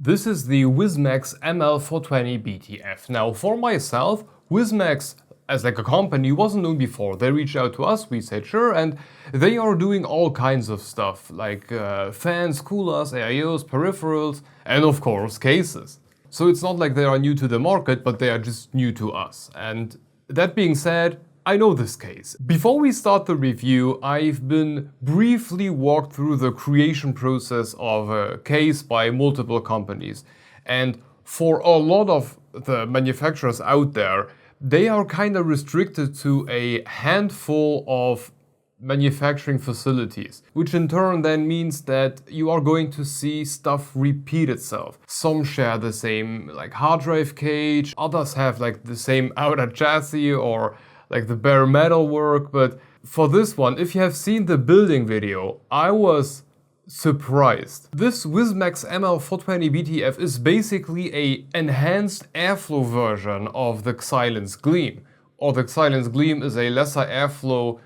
This is the Wizmax ML-420 BTF. Now for myself, Wizmax as like a company wasn't known before. They reached out to us, we said sure, and they are doing all kinds of stuff like fans, coolers, AIOs, peripherals, and of course cases. So it's not like they are new to the market, but they are just new to us. And that being said, I know this case. Before we start the review, I've been briefly walked through the creation process of a case by multiple companies. And for a lot of the manufacturers out there, they are kind of restricted to a handful of manufacturing facilities, which in turn then means that you are going to see stuff repeat itself. Some share the same like hard drive cage, others have like the same outer chassis or like the bare metal work, but for this one, if you have seen the building video, I was surprised. This Wizmax ML-420 BTF is basically a enhanced airflow version of the Xylence Gleam. Or the Xylence Gleam is a lesser airflow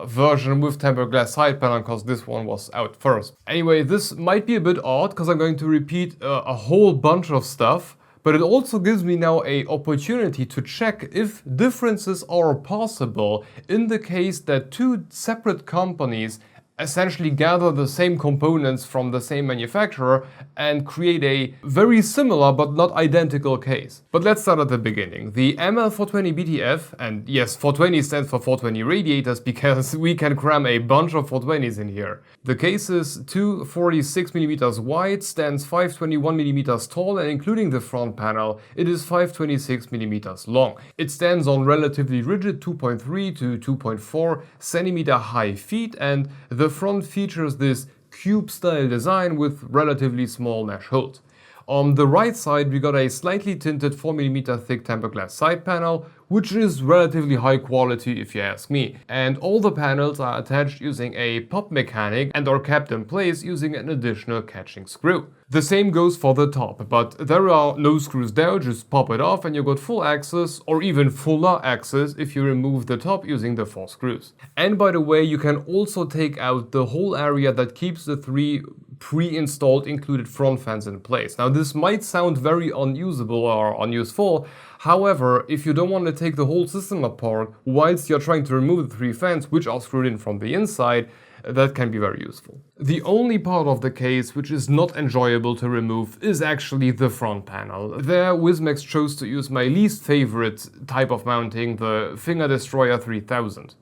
version with tempered glass side panel because this one was out first. Anyway, this might be a bit odd because I'm going to repeat a whole bunch of stuff, but it also gives me now an opportunity to check if differences are possible in the case that two separate companies essentially gather the same components from the same manufacturer and create a very similar but not identical case. But let's start at the beginning. The ML-420 BTF, and yes, 420 stands for 420 Radiators because we can cram a bunch of 420s in here. The case is 246mm wide, stands 521mm tall, and including the front panel, it is 526mm long. It stands on relatively rigid 2.3 to 2.4 centimeter high feet, and the front features this cube-style design with relatively small mesh holes. On the right side, we got a slightly tinted 4mm thick tempered glass side panel, which is relatively high quality if you ask me. And all the panels are attached using a pop mechanic and are kept in place using an additional catching screw. The same goes for the top, but there are no screws there, just pop it off and you got full access, or even fuller access if you remove the top using the 4 screws. And by the way, you can also take out the whole area that keeps the 3 pre-installed included front fans in place. Now this might sound very unusable or unuseful, however, if you don't want to take the whole system apart whilst you're trying to remove the 3 fans which are screwed in from the inside, that can be very useful. The only part of the case which is not enjoyable to remove is actually the front panel. There, Wizmax chose to use my least favorite type of mounting, the Finger Destroyer 3000.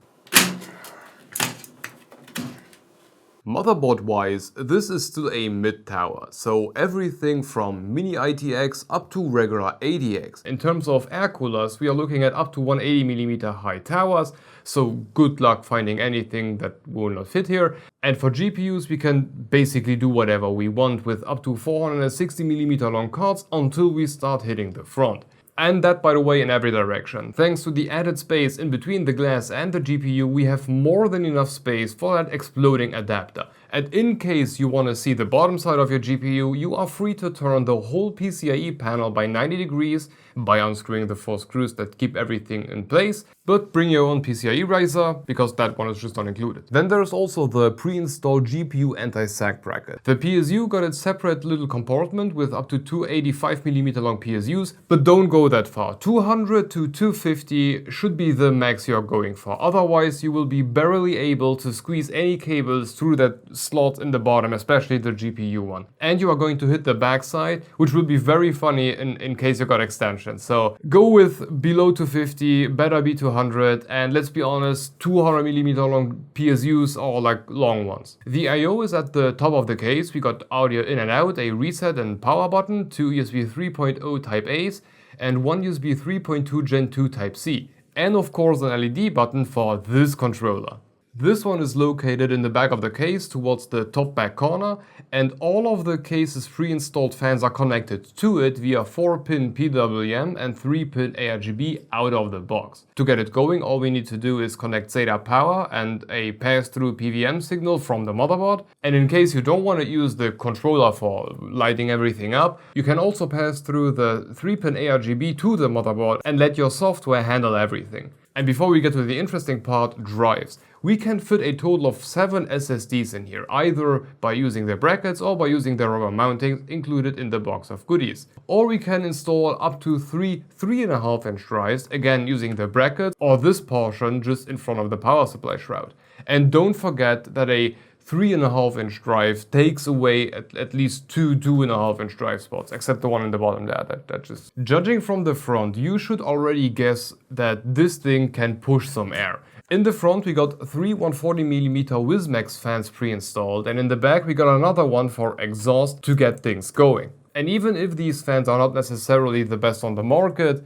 Motherboard-wise, this is still a mid-tower, so everything from mini ITX up to regular ATX. In terms of air coolers, we are looking at up to 180mm high towers, so good luck finding anything that will not fit here. And for GPUs, we can basically do whatever we want with up to 460mm long cards until we start hitting the front. And that, by the way, in every direction. Thanks to the added space in between the glass and the GPU, we have more than enough space for that exploding adapter. And in case you want to see the bottom side of your GPU, you are free to turn the whole PCIe panel by 90 degrees by unscrewing the 4 screws that keep everything in place, but bring your own PCIe riser, because that one is just not included. Then there's also the pre-installed GPU anti-sag bracket. The PSU got its separate little compartment with up to 285mm long PSUs, but don't go that far. 200 to 250 should be the max you're going for, otherwise you will be barely able to squeeze any cables through that slot in the bottom, especially the GPU one. And you are going to hit the backside, which will be very funny in case you got extensions. So go with below 250, better be 200, and let's be honest, 200mm long PSUs are like long ones. The I/O is at the top of the case. We got audio in and out, a reset and power button, 2 USB 3.0 Type A's, and 1 USB 3.2 Gen 2 Type C. And of course an LED button for this controller. This one is located in the back of the case towards the top back corner, and all of the case's pre-installed fans are connected to it via 4-pin PWM and 3-pin ARGB out of the box. To get it going, all we need to do is connect SATA power and a pass-through PWM signal from the motherboard. And in case you don't want to use the controller for lighting everything up, you can also pass through the 3-pin ARGB to the motherboard and let your software handle everything. And before we get to the interesting part, drives. we can fit a total of 7 SSDs in here, either by using the brackets or by using the rubber mountings included in the box of goodies. Or we can install up to 3 3.5-inch drives, again using the brackets or this portion just in front of the power supply shroud. And don't forget that a 3.5-inch drive takes away at least 2 2.5-inch drive spots, except the one in the bottom there. That just... Judging from the front, you should already guess that this thing can push some air. In the front we got 3 140mm Wizmax fans pre-installed, and in the back we got another one for exhaust to get things going. And even if these fans are not necessarily the best on the market,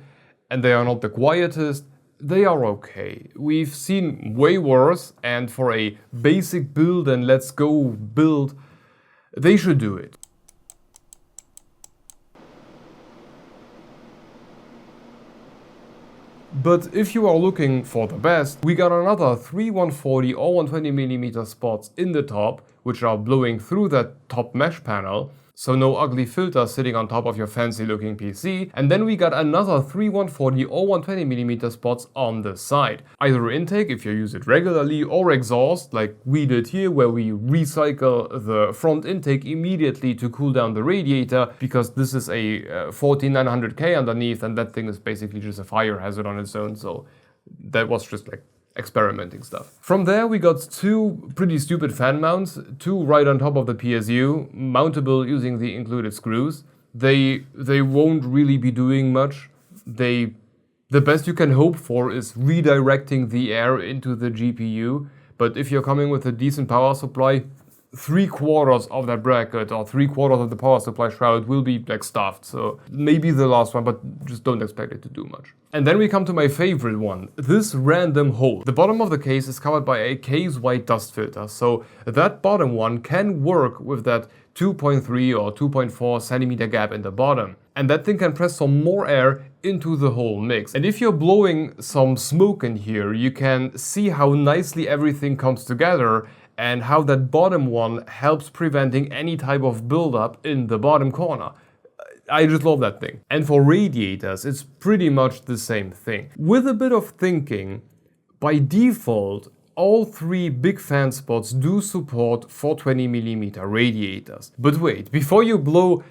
and they are not the quietest, they are okay. We've seen way worse, and for a basic build and let's go build, they should do it. But if you are looking for the best, we got another 3 140 or 120mm spots in the top, which are blowing through that top mesh panel. So no ugly filter sitting on top of your fancy looking PC. And then we got another 3 140 or 120mm spots on the side. Either intake if you use it regularly, or exhaust like we did here, where we recycle the front intake immediately to cool down the radiator, because this is a 14900K underneath and that thing is basically just a fire hazard on its own. So that was just like experimenting stuff. From there we got 2 pretty stupid fan mounts, 2 right on top of the PSU, mountable using the included screws. They won't really be doing much. The best you can hope for is redirecting the air into the GPU, but if you're coming with a decent power supply, 3/4 of that bracket or 3/4 of the power supply shroud will be like stuffed. So maybe the last one, but just don't expect it to do much. And then we come to my favorite one, this random hole. The bottom of the case is covered by a case white dust filter, so that bottom one can work with that 2.3 or 2.4 centimeter gap in the bottom. And that thing can press some more air into the whole mix. And if you're blowing some smoke in here, you can see how nicely everything comes together and how that bottom one helps preventing any type of buildup in the bottom corner. I just love that thing. And for radiators, it's pretty much the same thing. With a bit of thinking, by default, all 3 big fan spots do support 420mm radiators. But wait, before you blow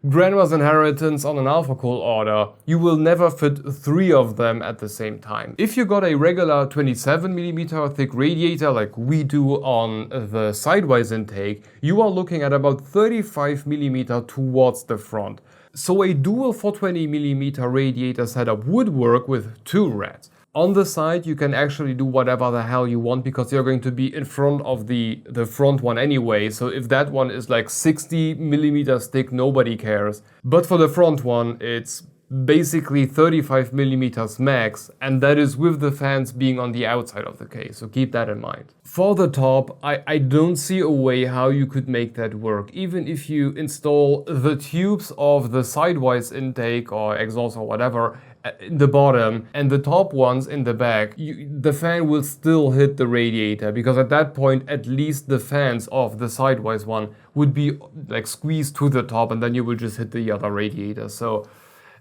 Grandma's inheritance on an alpha coil order, you will never fit 3 of them at the same time. If you got a regular 27mm thick radiator like we do on the sidewise intake, you are looking at about 35mm towards the front. So a dual 420mm radiator setup would work with 2 rads. On the side you can actually do whatever the hell you want, because you're going to be in front of the front one anyway, so if that one is like 60mm thick, nobody cares. But for the front one it's basically 35mm max, and that is with the fans being on the outside of the case, so keep that in mind. For the top, I don't see a way how you could make that work, even if you install the tubes of the sidewise intake or exhaust or whatever in the bottom and the top ones in the back, the fan will still hit the radiator, because at that point at least the fans of the sidewise one would be like squeezed to the top, and then you will just hit the other radiator. So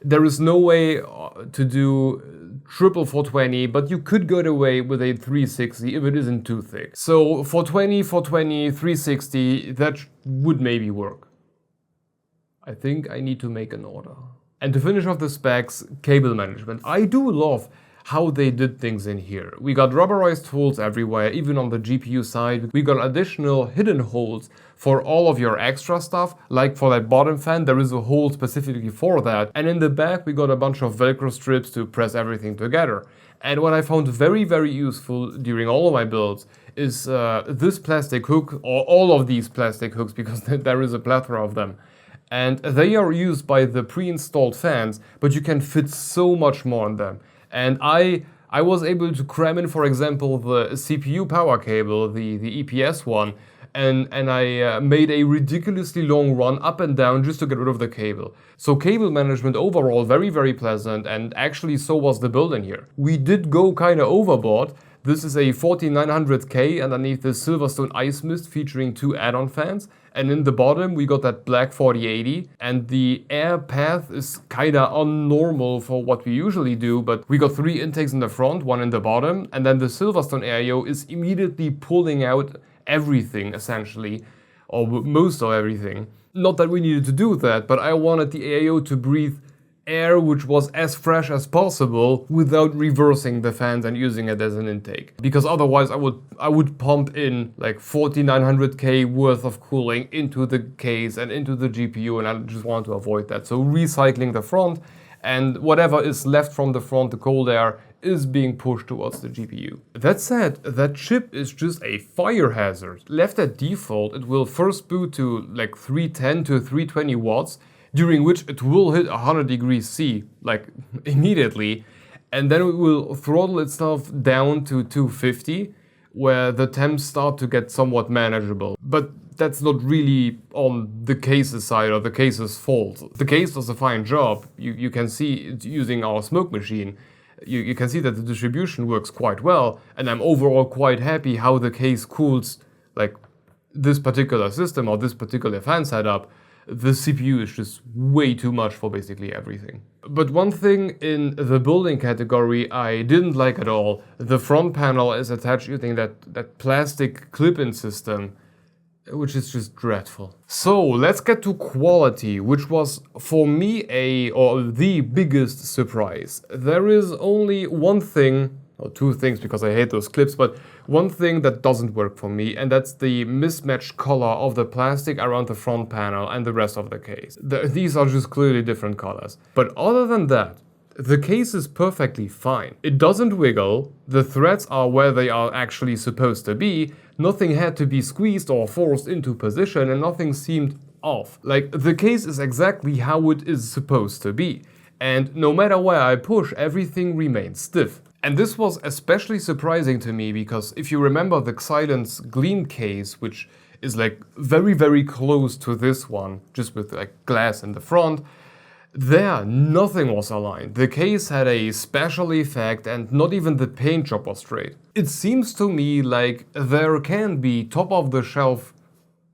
there is no way to do triple 420, but you could get away with a 360 if it isn't too thick. So 420, 360, that would maybe work. I think I need to make an order. And to finish off the specs, cable management. I do love how they did things in here. We got rubberized holes everywhere, even on the GPU side. We got additional hidden holes for all of your extra stuff, like for that bottom fan, there is a hole specifically for that. And in the back, we got a bunch of Velcro strips to press everything together. And what I found very, very useful during all of my builds is this plastic hook, or all of these plastic hooks, because there is a plethora of them. And they are used by the pre-installed fans, but you can fit so much more on them. And I was able to cram in, for example, the CPU power cable, the EPS one, and I made a ridiculously long run up and down just to get rid of the cable. So cable management overall very, very pleasant, and actually so was the build in here. We did go kind of overboard. This is a 4900K underneath the Silverstone Ice Mist featuring 2 add-on fans. And in the bottom we got that black 4080, and the air path is kinda unnormal for what we usually do, but we got 3 intakes in the front, 1 in the bottom, and then the Silverstone Aereo is immediately pulling out everything essentially, or most of everything. Not that we needed to do that, but I wanted the Aereo to breathe air which was as fresh as possible without reversing the fans and using it as an intake. Because otherwise I would pump in like 4900K worth of cooling into the case and into the GPU, and I just want to avoid that. So recycling the front, and whatever is left from the front, the cold air, is being pushed towards the GPU. That said, that chip is just a fire hazard. Left at default, it will first boot to like 310 to 320 watts, during which it will hit 100 degrees C, like immediately, and then it will throttle itself down to 250, where the temps start to get somewhat manageable. But that's not really on the case's side or the case's fault. The case does a fine job. You can see it using our smoke machine. You can see that the distribution works quite well, and I'm overall quite happy how the case cools like this particular system or this particular fan setup. The CPU is just way too much for basically everything. But one thing in the building category I didn't like at all, the front panel is attached using that plastic clip-in system, which is just dreadful. So let's get to quality, which was for me the biggest surprise. There is only one thing, or 2 things because I hate those clips, but one thing that doesn't work for me, and that's the mismatched color of the plastic around the front panel and the rest of the case. These are just clearly different colors. But other than that, the case is perfectly fine. It doesn't wiggle, the threads are where they are actually supposed to be, nothing had to be squeezed or forced into position, and nothing seemed off. Like, the case is exactly how it is supposed to be. And no matter where I push, everything remains stiff. And this was especially surprising to me because if you remember the Xilinx Gleam case, which is like very, very close to this one, just with like glass in the front, there nothing was aligned. The case had a special effect and not even the paint job was straight. It seems to me like there can be top of the shelf,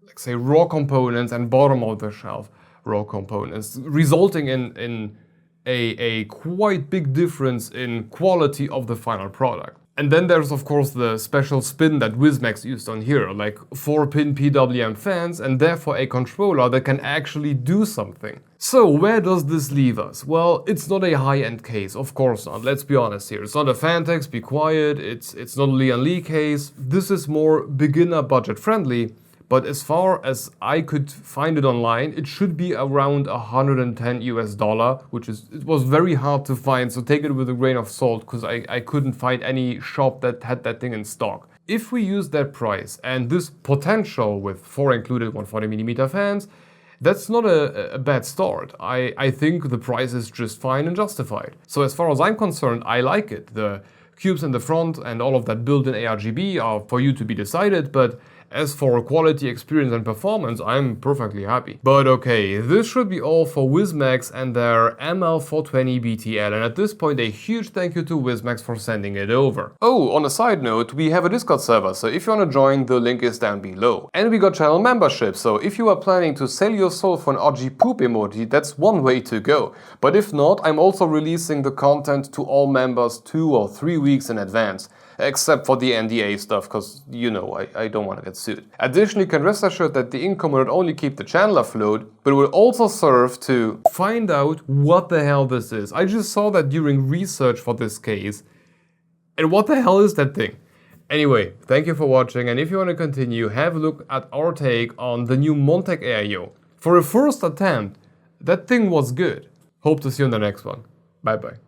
like say raw components, and bottom of the shelf raw components, resulting in a quite big difference in quality of the final product. And then there's of course the special spin that Wizmax used on here, like 4-pin PWM fans and therefore a controller that can actually do something. So where does this leave us? Well, it's not a high-end case, of course not, let's be honest here. It's not a Fantex, be quiet, it's not a Lian Li case. This is more beginner budget friendly. But as far as I could find it online, it should be around $110 US, which it was very hard to find, so take it with a grain of salt, because I couldn't find any shop that had that thing in stock. If we use that price and this potential with 4 included 140mm fans, that's not a bad start. I think the price is just fine and justified. So as far as I'm concerned, I like it. The cubes in the front and all of that built-in ARGB are for you to be decided, but as for quality, experience and performance, I'm perfectly happy. But okay, this should be all for Wizmax and their ML-420 BTF, and at this point a huge thank you to Wizmax for sending it over. Oh, on a side note, we have a Discord server, so if you wanna join, the link is down below. And we got channel membership, so if you are planning to sell your soul for an RG poop emoji, that's one way to go. But if not, I'm also releasing the content to all members 2 or 3 weeks in advance. Except for the NDA stuff, because, you know, I don't want to get sued. Additionally, you can rest assured that the income will not only keep the channel afloat, but will also serve to find out what the hell this is. I just saw that during research for this case, and what the hell is that thing? Anyway, thank you for watching, and if you want to continue, have a look at our take on the new Montec Aereo. For a first attempt, that thing was good. Hope to see you on the next one. Bye bye.